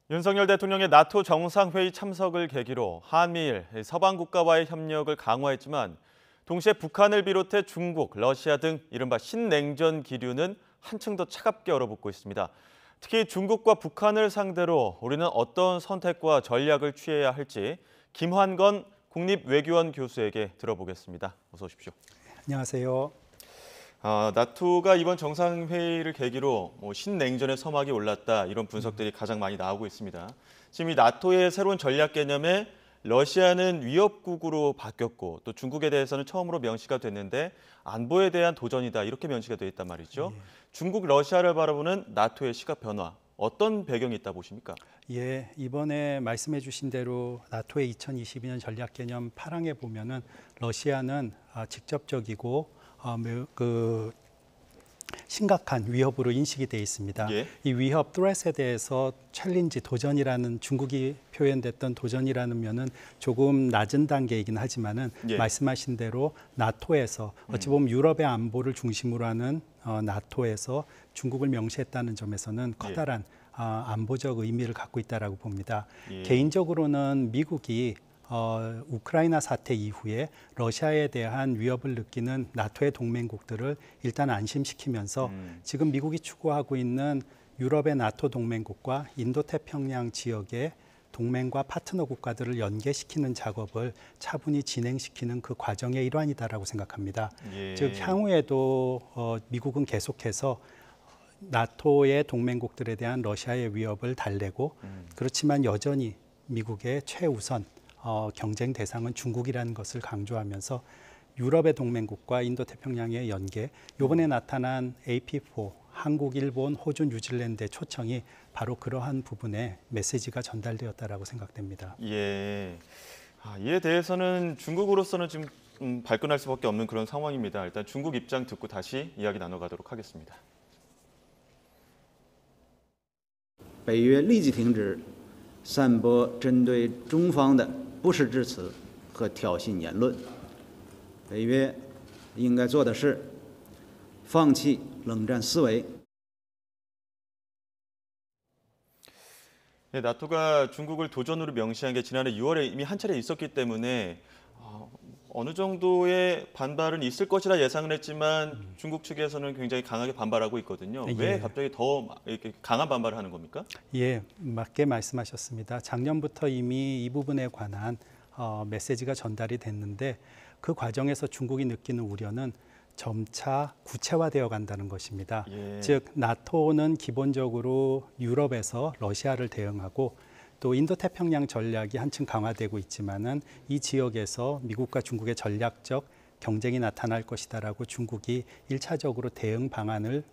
윤석열 대통령의 나토 정상회의 참석을 계기로 한미일, 서방 국가와의 협력을 강화했지만 동시에 북한을 비롯해 중국, 러시아 등 이른바 신냉전 기류는 한층 더 차갑게 얼어붙고 있습니다. 특히 중국과 북한을 상대로 우리는 어떤 선택과 전략을 취해야 할지 김환건 국립외교원 교수에게 들어보겠습니다. 어서 오십시오. 안녕하세요. 나토가 이번 정상회의를 계기로 신냉전의 서막이 올랐다 이런 분석들이 가장 많이 나오고 있습니다. 지금 이 나토의 새로운 전략 개념에 러시아는 위협국으로 바뀌었고 또 중국에 대해서는 처음으로 명시가 됐는데 안보에 대한 도전이다 이렇게 명시가 돼 있단 말이죠. 예. 중국, 러시아를 바라보는 나토의 시각 변화 어떤 배경이 있다 보십니까? 예, 이번에 말씀해 주신 대로 나토의 2022년 전략 개념 8항에 보면은 러시아는 직접적이고 심각한 위협으로 인식이 되어 있습니다. 예. 이 위협 threat에 대해서 챌린지, 도전이라는 중국이 표현됐던 도전이라는 면은 조금 낮은 단계이긴 하지만은 예. 말씀하신 대로 나토에서 어찌 보면 유럽의 안보를 중심으로 하는 나토에서 중국을 명시했다는 점에서는 커다란 안보적 의미를 갖고 있다라고 봅니다. 예. 개인적으로는 미국이 우크라이나 사태 이후에 러시아에 대한 위협을 느끼는 나토의 동맹국들을 일단 안심시키면서 지금 미국이 추구하고 있는 유럽의 나토 동맹국과 인도태평양 지역의 동맹과 파트너 국가들을 연계시키는 작업을 차분히 진행시키는 그 과정의 일환이다라고 생각합니다. 예. 즉 향후에도 미국은 계속해서 나토의 동맹국들에 대한 러시아의 위협을 달래고 그렇지만 여전히 미국의 최우선 경쟁 대상은 중국이라는 것을 강조하면서 유럽의 동맹국과 인도태평양의 연계, 이번에 나타난 AP4, 한국, 일본, 호주, 뉴질랜드의 초청이 바로 그러한 부분에 메시지가 전달되었다라고 생각됩니다. 예. 이에 대해서는 중국으로서는 지금 발끈할 수밖에 없는 그런 상황입니다. 일단 중국 입장 듣고 다시 이야기 나눠가도록 하겠습니다. 北约立即停止散播针对中方的不实之词和挑衅言论。北约应该做的是放弃冷战思维。 나토가 중국을 도전으로 명시한 게 지난해 6월에 이미 한 차례 있었기 때문에 어느 정도의 반발은 있을 것이라 예상을 했지만 중국 측에서는 굉장히 강하게 반발하고 있거든요. 왜 예. 갑자기 더 이렇게 강한 반발을 하는 겁니까? 예, 맞게 말씀하셨습니다. 작년부터 이미 이 부분에 관한 메시지가 전달이 됐는데 그 과정에서 중국이 느끼는 우려는 점차 구체화되어 간다는 것입니다. 예. 즉 나토는 기본적으로 유럽에서 러시아를 대응하고 또 인도태평양 전략이 한층 강화되고 있지만은 이 지역에서 미국과 중국의 전략적 경쟁이 나타날 것이다라고 중국이 1차적으로 대응 방안을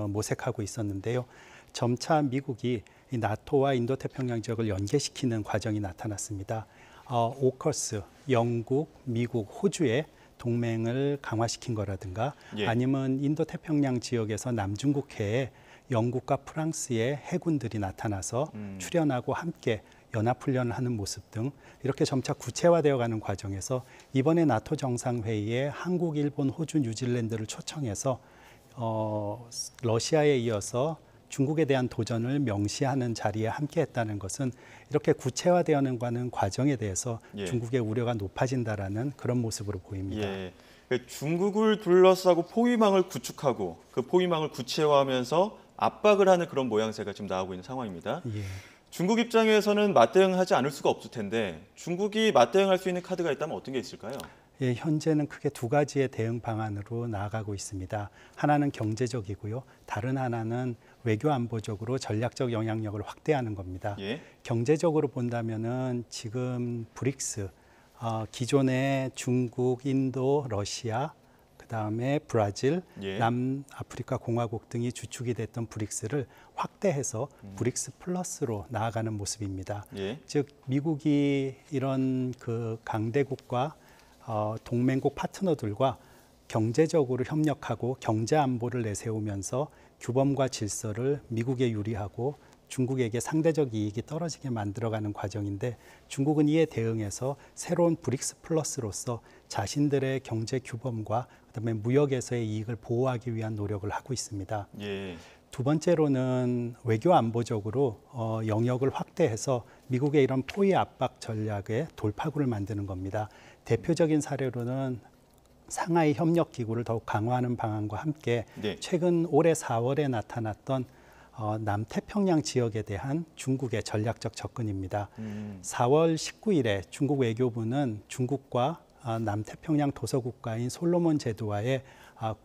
모색하고 있었는데요. 점차 미국이 이 나토와 인도태평양 지역을 연계시키는 과정이 나타났습니다. 오커스, 영국, 미국, 호주의 동맹을 강화시킨 거라든가 예. 아니면 인도태평양 지역에서 남중국해에 영국과 프랑스의 해군들이 나타나서 출연하고 함께 연합훈련을 하는 모습 등 이렇게 점차 구체화되어가는 과정에서 이번에 나토 정상회의에 한국, 일본, 호주, 뉴질랜드를 초청해서 러시아에 이어서 중국에 대한 도전을 명시하는 자리에 함께했다는 것은 이렇게 구체화되어가는 과정에 대해서 예. 중국의 우려가 높아진다라는 그런 모습으로 보입니다. 예. 중국을 둘러싸고 포위망을 구축하고 그 포위망을 구체화하면서 압박을 하는 그런 모양새가 지금 나오고 있는 상황입니다. 예. 중국 입장에서는 맞대응하지 않을 수가 없을 텐데 중국이 맞대응할 수 있는 카드가 있다면 어떤 게 있을까요? 예, 현재는 크게 두 가지의 대응 방안으로 나아가고 있습니다. 하나는 경제적이고요. 다른 하나는 외교 안보적으로 전략적 영향력을 확대하는 겁니다. 예. 경제적으로 본다면은 지금 브릭스, 기존의 중국, 인도, 러시아, 그다음에 브라질, 예. 남아프리카 공화국 등이 주축이 됐던 브릭스를 확대해서 브릭스 플러스로 나아가는 모습입니다. 예. 즉 미국이 이런 그 강대국과 동맹국 파트너들과 경제적으로 협력하고 경제 안보를 내세우면서 규범과 질서를 미국에 유리하고 중국에게 상대적 이익이 떨어지게 만들어가는 과정인데 중국은 이에 대응해서 새로운 브릭스 플러스로서 자신들의 경제 규범과 그다음에 무역에서의 이익을 보호하기 위한 노력을 하고 있습니다. 예. 두 번째로는 외교 안보적으로 영역을 확대해서 미국의 이런 포위 압박 전략에 돌파구를 만드는 겁니다. 대표적인 사례로는 상하이 협력 기구를 더욱 강화하는 방안과 함께 네. 최근 올해 4월에 나타났던 남태평양 지역에 대한 중국의 전략적 접근입니다. 4월 19일에 중국 외교부는 중국과 남태평양 도서국가인 솔로몬 제도와의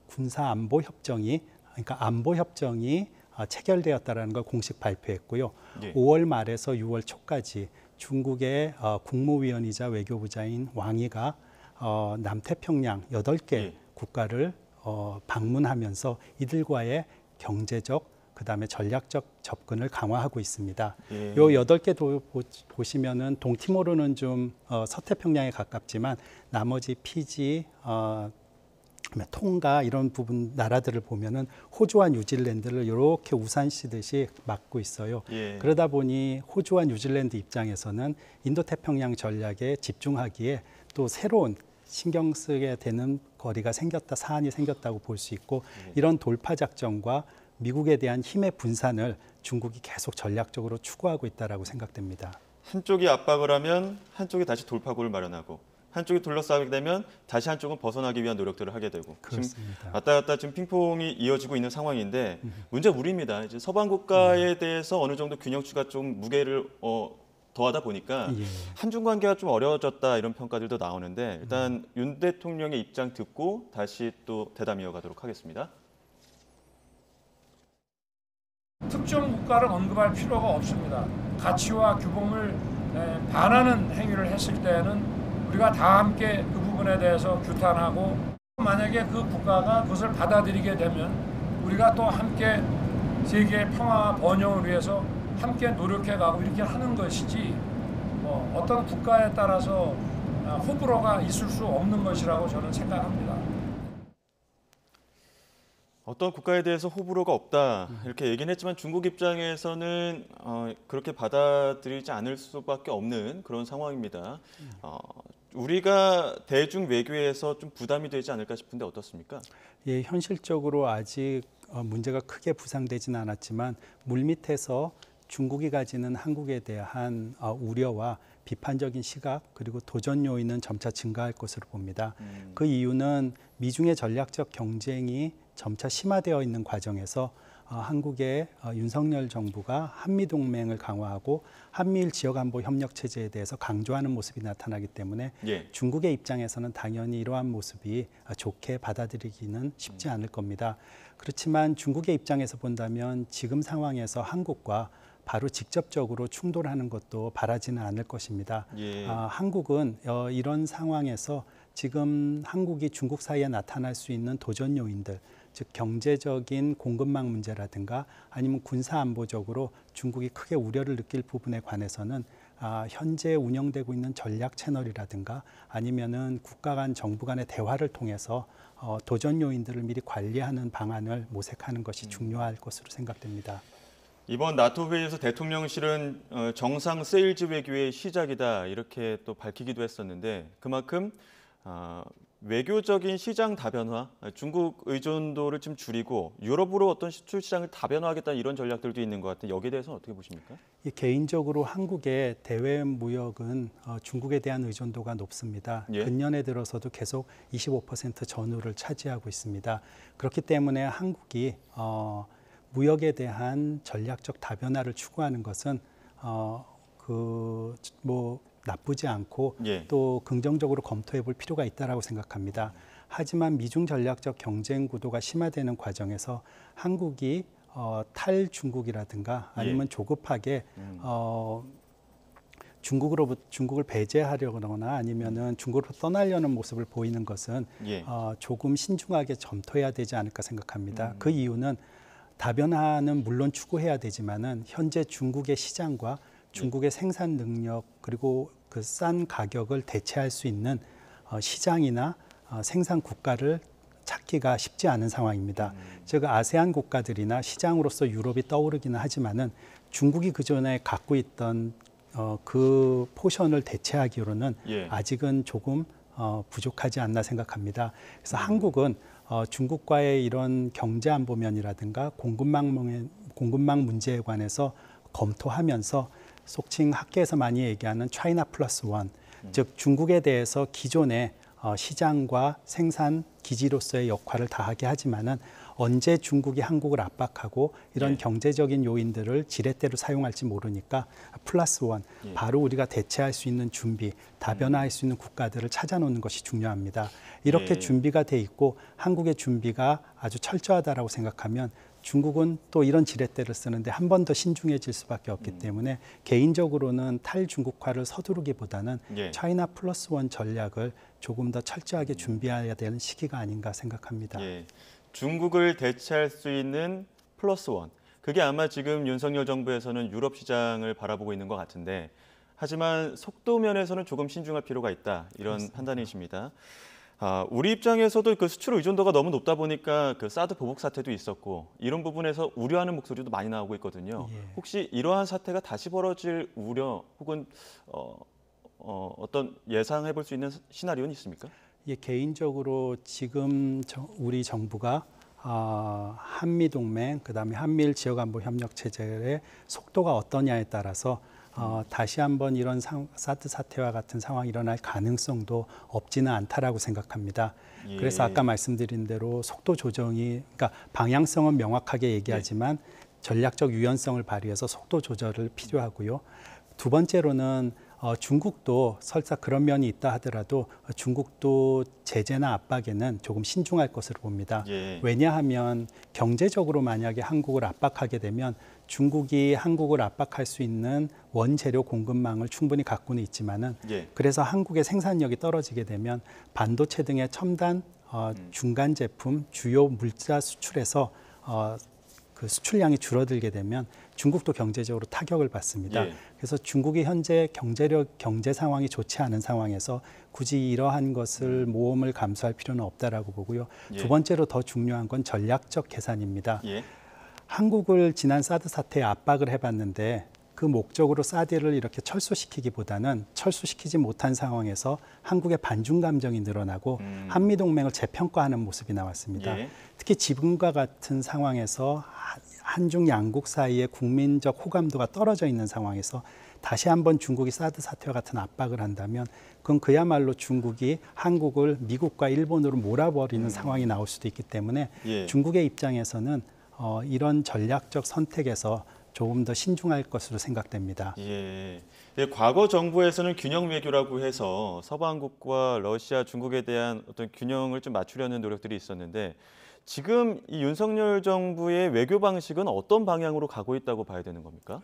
군사 안보 협정이 그러니까 안보 협정이 체결되었다라는 걸 공식 발표했고요. 예. 5월 말에서 6월 초까지 중국의 국무위원이자 외교부자인 왕이가 남태평양 8개 예. 국가를 방문하면서 이들과의 경제적 그다음에 전략적 접근을 강화하고 있습니다. 예. 요 8개 보시면은 동티모르는 좀 서태평양에 가깝지만 나머지 피지, 통가 이런 부분 나라들을 보면은 호주와 뉴질랜드를 이렇게 우산 씌듯이 막고 있어요. 예. 그러다 보니 호주와 뉴질랜드 입장에서는 인도태평양 전략에 집중하기에 또 새로운 신경 쓰게 되는 거리가 생겼다, 사안이 생겼다고 볼 수 있고 이런 돌파 작전과 미국에 대한 힘의 분산을 중국이 계속 전략적으로 추구하고 있다라고 생각됩니다. 한쪽이 압박을 하면 한쪽이 다시 돌파구를 마련하고 한쪽이 둘러싸게 되면 다시 한쪽은 벗어나기 위한 노력들을 하게 되고 그렇습니다. 지금 왔다 갔다 지금 핑퐁이 이어지고 있는 상황인데 문제가 우리입니다. 이제 서방 국가에 대해서 어느 정도 균형추가 좀 무게를 더하다 보니까 예. 한중 관계가 좀 어려워졌다 이런 평가들도 나오는데 일단 윤 대통령의 입장 듣고 다시 또 대담 이어가도록 하겠습니다. 특정 국가를 언급할 필요가 없습니다. 가치와 규범을 반하는 행위를 했을 때는 우리가 다 함께 그 부분에 대해서 규탄하고 만약에 그 국가가 그것을 받아들이게 되면 우리가 또 함께 세계의 평화와 번영을 위해서 함께 노력해가고 이렇게 하는 것이지 어떤 국가에 따라서 호불호가 있을 수 없는 것이라고 저는 생각합니다. 어떤 국가에 대해서 호불호가 없다 이렇게 얘기는 했지만 중국 입장에서는 그렇게 받아들이지 않을 수밖에 없는 그런 상황입니다. 우리가 대중 외교에서 좀 부담이 되지 않을까 싶은데 어떻습니까? 예, 현실적으로 아직 문제가 크게 부상되지는 않았지만 물밑에서 중국이 가지는 한국에 대한 우려와 비판적인 시각 그리고 도전 요인은 점차 증가할 것으로 봅니다. 그 이유는 미중의 전략적 경쟁이 점차 심화되어 있는 과정에서 한국의 윤석열 정부가 한미동맹을 강화하고 한미일 지역안보 협력 체제에 대해서 강조하는 모습이 나타나기 때문에 예. 중국의 입장에서는 당연히 이러한 모습이 좋게 받아들이기는 쉽지 않을 겁니다. 그렇지만 중국의 입장에서 본다면 지금 상황에서 한국과 바로 직접적으로 충돌하는 것도 바라지는 않을 것입니다. 예. 한국은 이런 상황에서 지금 한국이 중국 사이에 나타날 수 있는 도전 요인들, 즉 경제적인 공급망 문제라든가 아니면 군사 안보적으로 중국이 크게 우려를 느낄 부분에 관해서는 현재 운영되고 있는 전략 채널이라든가 아니면은 국가 간 정부 간의 대화를 통해서 도전 요인들을 미리 관리하는 방안을 모색하는 것이 중요할 것으로 생각됩니다. 이번 나토 회의에서 대통령실은 정상 세일즈 외교의 시작이다 이렇게 또 밝히기도 했었는데 그만큼 외교적인 시장 다변화, 중국 의존도를 좀 줄이고 유럽으로 어떤 수출 시장을 다변화하겠다는 이런 전략들도 있는 것 같은데 여기에 대해서는 어떻게 보십니까? 개인적으로 한국의 대외 무역은 중국에 대한 의존도가 높습니다. 예. 근년에 들어서도 계속 25% 전후를 차지하고 있습니다. 그렇기 때문에 한국이 무역에 대한 전략적 다변화를 추구하는 것은 나쁘지 않고 예. 또 긍정적으로 검토해 볼 필요가 있다고 생각합니다. 하지만 미중 전략적 경쟁 구도가 심화되는 과정에서 한국이 탈중국이라든가 아니면 조급하게 중국을 배제하려거나 아니면은 중국으로 떠나려는 모습을 보이는 것은 예. 조금 신중하게 검토해야 되지 않을까 생각합니다. 그 이유는 다변화는 물론 추구해야 되지만은 현재 중국의 시장과 중국의 생산 능력 그리고 그 싼 가격을 대체할 수 있는 시장이나 생산 국가를 찾기가 쉽지 않은 상황입니다. 즉 아세안 국가들이나 시장으로서 유럽이 떠오르기는 하지만은 중국이 그 전에 갖고 있던 그 포션을 대체하기로는 예. 아직은 조금 부족하지 않나 생각합니다. 그래서 한국은 중국과의 이런 경제 안보면이라든가 공급망 문제에 관해서 검토하면서 속칭 학계에서 많이 얘기하는 차이나 플러스 원, 즉 중국에 대해서 기존의 시장과 생산 기지로서의 역할을 다하게 하지만은 언제 중국이 한국을 압박하고 이런 경제적인 요인들을 지렛대로 사용할지 모르니까 플러스 원, 바로 우리가 대체할 수 있는 준비, 다변화할 수 있는 국가들을 찾아놓는 것이 중요합니다. 이렇게 준비가 돼 있고 한국의 준비가 아주 철저하다라고 생각하면 중국은 또 이런 지렛대를 쓰는데 한 번 더 신중해질 수밖에 없기 때문에 개인적으로는 탈중국화를 서두르기보다는 차이나 플러스 원 전략을 조금 더 철저하게 준비해야 되는 시기가 아닌가 생각합니다. 중국을 대체할 수 있는 플러스 원. 그게 아마 지금 윤석열 정부에서는 유럽 시장을 바라보고 있는 것 같은데 하지만 속도 면에서는 조금 신중할 필요가 있다. 이런 그렇습니다. 판단이십니다. 우리 입장에서도 그 수출 의존도가 너무 높다 보니까 그 사드 보복 사태도 있었고 이런 부분에서 우려하는 목소리도 많이 나오고 있거든요. 혹시 이러한 사태가 다시 벌어질 우려 혹은 어떤 예상해 볼 수 있는 시나리오는 있습니까? 개인적으로 지금 우리 정부가 한미 동맹, 그다음에 한미일 지역 안보 협력 체제의 속도가 어떠냐에 따라서 다시 한번 이런 사드 사태와 같은 상황이 일어날 가능성도 없지는 않다라고 생각합니다. 그래서 아까 말씀드린 대로 속도 조정이, 그러니까 방향성은 명확하게 얘기하지만 전략적 유연성을 발휘해서 속도 조절을 필요하고요. 두 번째로는 중국도 설사 그런 면이 있다 하더라도 중국도 제재나 압박에는 조금 신중할 것으로 봅니다. 왜냐하면 경제적으로 만약에 한국을 압박하게 되면 중국이 한국을 압박할 수 있는 원재료 공급망을 충분히 갖고는 있지만은 그래서 한국의 생산력이 떨어지게 되면 반도체 등의 첨단 중간 제품 주요 물자 수출에서 그 수출량이 줄어들게 되면 중국도 경제적으로 타격을 받습니다. 그래서 중국이 현재 경제 상황이 좋지 않은 상황에서 굳이 이러한 것을 모험을 감수할 필요는 없다라고 보고요. 두 번째로 더 중요한 건 전략적 계산입니다. 한국을 지난 사드 사태에 압박을 해봤는데 그 목적으로 사드를 이렇게 철수시키기보다는 철수시키지 못한 상황에서 한국의 반중 감정이 늘어나고 한미 동맹을 재평가하는 모습이 나왔습니다. 특히 지금과 같은 상황에서 한중 양국 사이의 국민적 호감도가 떨어져 있는 상황에서 다시 한번 중국이 사드 사태와 같은 압박을 한다면 그건 그야말로 중국이 한국을 미국과 일본으로 몰아버리는 상황이 나올 수도 있기 때문에 중국의 입장에서는 이런 전략적 선택에서 조금 더 신중할 것으로 생각됩니다. 과거 정부에서는 균형 외교라고 해서 서방국과 러시아, 중국에 대한 어떤 균형을 좀 맞추려는 노력들이 있었는데 지금 이 윤석열 정부의 외교 방식은 어떤 방향으로 가고 있다고 봐야 되는 겁니까?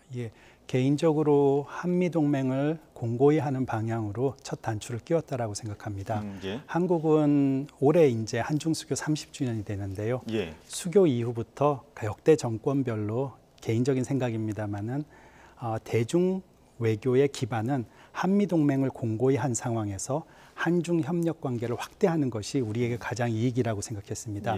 개인적으로 한미 동맹을 공고히 하는 방향으로 첫 단추를 끼웠다라고 생각합니다. 한국은 올해 이제 한중 수교 30주년이 되는데요. 수교 이후부터 역대 정권별로 개인적인 생각입니다만은 대중 외교의 기반은 한미 동맹을 공고히 한 상황에서 한중 협력 관계를 확대하는 것이 우리에게 가장 이익이라고 생각했습니다.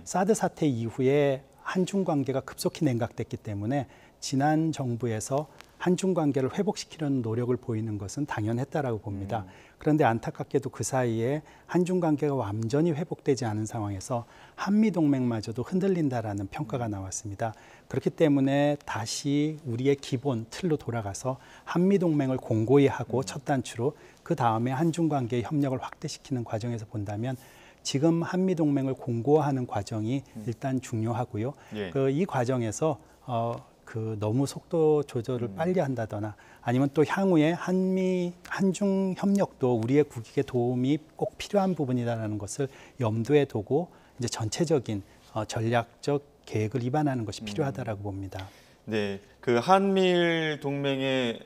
사드 사태 이후에 한중 관계가 급속히 냉각됐기 때문에 지난 정부에서 한중 관계를 회복시키려는 노력을 보이는 것은 당연했다라고 봅니다. 그런데 안타깝게도 그 사이에 한중 관계가 완전히 회복되지 않은 상황에서 한미 동맹마저도 흔들린다라는 평가가 나왔습니다. 그렇기 때문에 다시 우리의 기본 틀로 돌아가서 한미 동맹을 공고히 하고 첫 단추로 그 다음에 한중 관계의 협력을 확대시키는 과정에서 본다면 지금 한미 동맹을 공고화하는 과정이 일단 중요하고요. 이 과정에서 너무 속도 조절을 빨리 한다거나 아니면 또 향후에 한중 협력도 우리의 국익에 도움이 꼭 필요한 부분이라는 것을 염두에 두고 이제 전체적인 전략적 계획을 입안하는 것이 필요하다라고 봅니다. 그 한미일 동맹의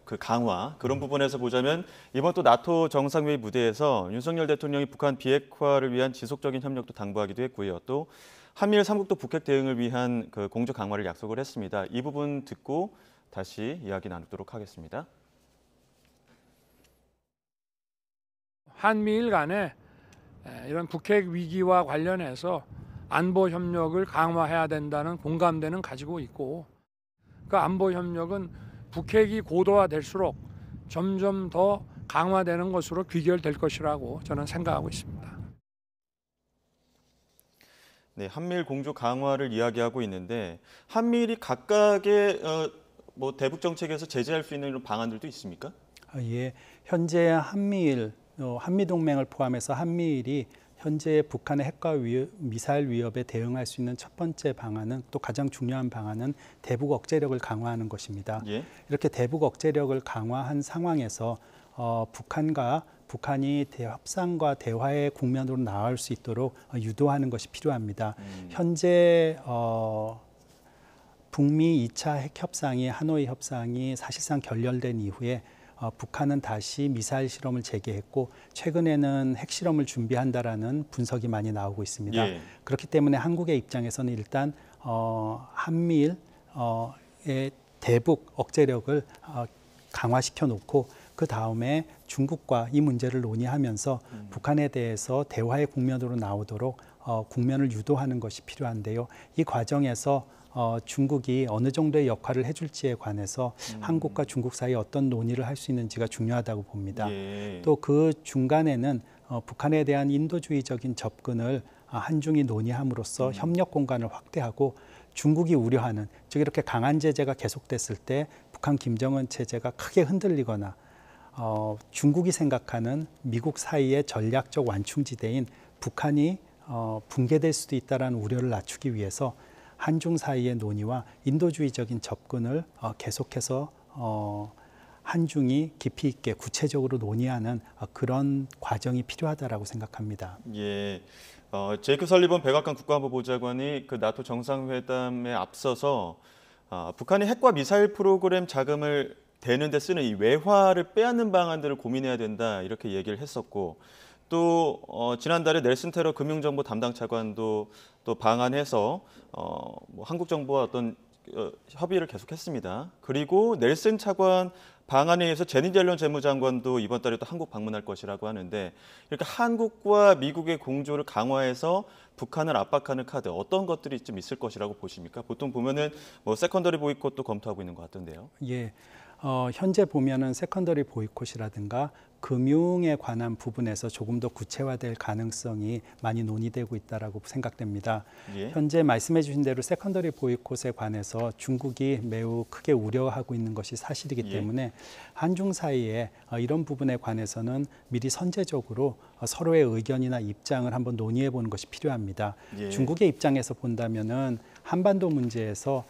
그 강화 그런 부분에서 보자면 이번 또 나토 정상회의 무대에서 윤석열 대통령이 북한 비핵화를 위한 지속적인 협력도 당부하기도 했고요. 또 한미일 3국도 북핵 대응을 위한 그 공조 강화를 약속을 했습니다. 이 부분 듣고 다시 이야기 나누도록 하겠습니다. 한미일 간에 이런 북핵 위기와 관련해서 안보 협력을 강화해야 된다는 공감대는 가지고 있고 그 안보 협력은 북핵이 고도화될수록 점점 더 강화되는 것으로 귀결될 것이라고 저는 생각하고 있습니다. 네, 한미일 공조 강화를 이야기하고 있는데 한미일이 각각의 뭐 대북 정책에서 제재할 수 있는 이런 방안들도 있습니까? 예, 현재 한미일, 한미 동맹을 포함해서 한미일이 현재 북한의 핵과 미사일 위협에 대응할 수 있는 첫 번째 방안은, 또 가장 중요한 방안은 대북 억제력을 강화하는 것입니다. 예. 이렇게 대북 억제력을 강화한 상황에서 북한이 협상과 대화의 국면으로 나아갈 수 있도록 유도하는 것이 필요합니다. 현재 북미 2차 핵협상이, 하노이 협상이 사실상 결렬된 이후에 북한은 다시 미사일 실험을 재개했고, 최근에는 핵실험을 준비한다라는 분석이 많이 나오고 있습니다. 예. 그렇기 때문에 한국의 입장에서는 일단 한미일의 대북 억제력을 강화시켜 놓고, 그 다음에 중국과 이 문제를 논의하면서 북한에 대해서 대화의 국면으로 나오도록 국면을 유도하는 것이 필요한데요. 이 과정에서 중국이 어느 정도의 역할을 해줄지에 관해서 한국과 중국 사이에 어떤 논의를 할 수 있는지가 중요하다고 봅니다. 예. 또 그 중간에는 북한에 대한 인도주의적인 접근을 한중이 논의함으로써 협력 공간을 확대하고, 중국이 우려하는, 즉 이렇게 강한 제재가 계속됐을 때 북한 김정은 체제가 크게 흔들리거나 중국이 생각하는 미국 사이의 전략적 완충지대인 북한이 붕괴될 수도 있다는 우려를 낮추기 위해서 한중 사이의 논의와 인도주의적인 접근을 계속해서 한중이 깊이 있게 구체적으로 논의하는 그런 과정이 필요하다라고 생각합니다. 예. 제이크 설리번 백악관 국가안보보좌관이 그 나토 정상회담에 앞서서 북한이 핵과 미사일 프로그램 자금을 대는 데 쓰는 이 외화를 빼앗는 방안들을 고민해야 된다, 이렇게 얘기를 했었고, 또 지난달에 넬슨 테러 금융정보 담당 차관도 또 방한해서 뭐 한국 정부와 어떤 협의를 계속했습니다. 그리고 넬슨 차관 방안에 의해서 제닛 옐런 재무장관도 이번 달에 또 한국 방문할 것이라고 하는데, 이렇게 한국과 미국의 공조를 강화해서 북한을 압박하는 카드, 어떤 것들이 좀 있을 것이라고 보십니까? 보통 보면은 뭐 세컨더리 보이콧도 검토하고 있는 것 같던데요. 예. 현재 보면은 세컨더리 보이콧이라든가 금융에 관한 부분에서 조금 더 구체화될 가능성이 많이 논의되고 있다라고 생각됩니다. 예. 현재 말씀해 주신 대로 세컨더리 보이콧에 관해서 중국이 매우 크게 우려하고 있는 것이 사실이기 예. 때문에 한중 사이에 이런 부분에 관해서는 미리 선제적으로 서로의 의견이나 입장을 한번 논의해 보는 것이 필요합니다. 예. 중국의 입장에서 본다면은 한반도 문제에서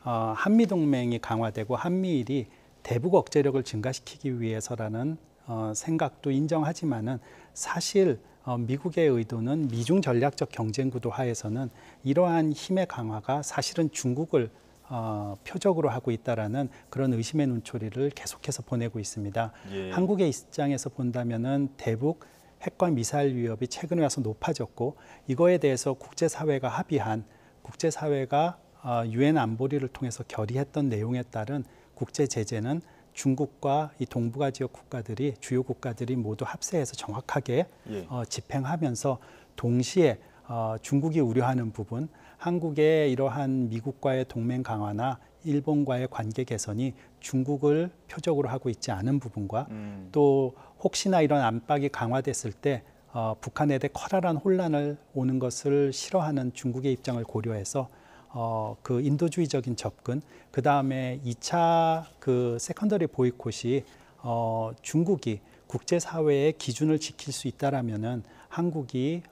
한미 동맹이 강화되고 한미일이 대북 억제력을 증가시키기 위해서라는 생각도 인정하지만은, 사실 미국의 의도는 미중 전략적 경쟁 구도 하에서는 이러한 힘의 강화가 사실은 중국을 표적으로 하고 있다라는 그런 의심의 눈초리를 계속해서 보내고 있습니다. 예. 한국의 입장에서 본다면은 대북 핵과 미사일 위협이 최근에 와서 높아졌고, 이거에 대해서 국제사회가 합의한, 국제사회가 유엔 안보리를 통해서 결의했던 내용에 따른 국제 제재는 중국과 이 동북아 지역 국가들이, 주요 국가들이 모두 합세해서 정확하게 예. 집행하면서, 동시에 중국이 우려하는 부분, 한국의 이러한 미국과의 동맹 강화나 일본과의 관계 개선이 중국을 표적으로 하고 있지 않은 부분과 또 혹시나 이런 안팎이 강화됐을 때 북한에 대해 커다란 혼란을 오는 것을 싫어하는 중국의 입장을 고려해서 그 인도주의적인 접근, 그 다음에 2차 그 세컨더리 보이콧이 중국이 국제사회의 기준을 지킬 수 있다라면은 한국이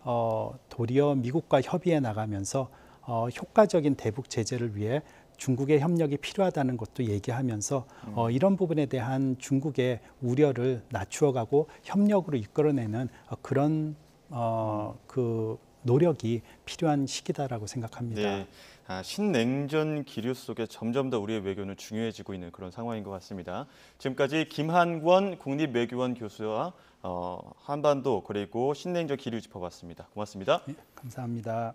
도리어 미국과 협의해 나가면서 효과적인 대북 제재를 위해 중국의 협력이 필요하다는 것도 얘기하면서 이런 부분에 대한 중국의 우려를 낮추어가고 협력으로 이끌어내는 그런 그 노력이 필요한 시기다라고 생각합니다. 네. 신냉전 기류 속에 점점 더 우리의 외교는 중요해지고 있는 그런 상황인 것 같습니다. 지금까지 김한권 국립외교원 교수와 한반도 그리고 신냉전 기류 짚어봤습니다. 고맙습니다. 네, 감사합니다.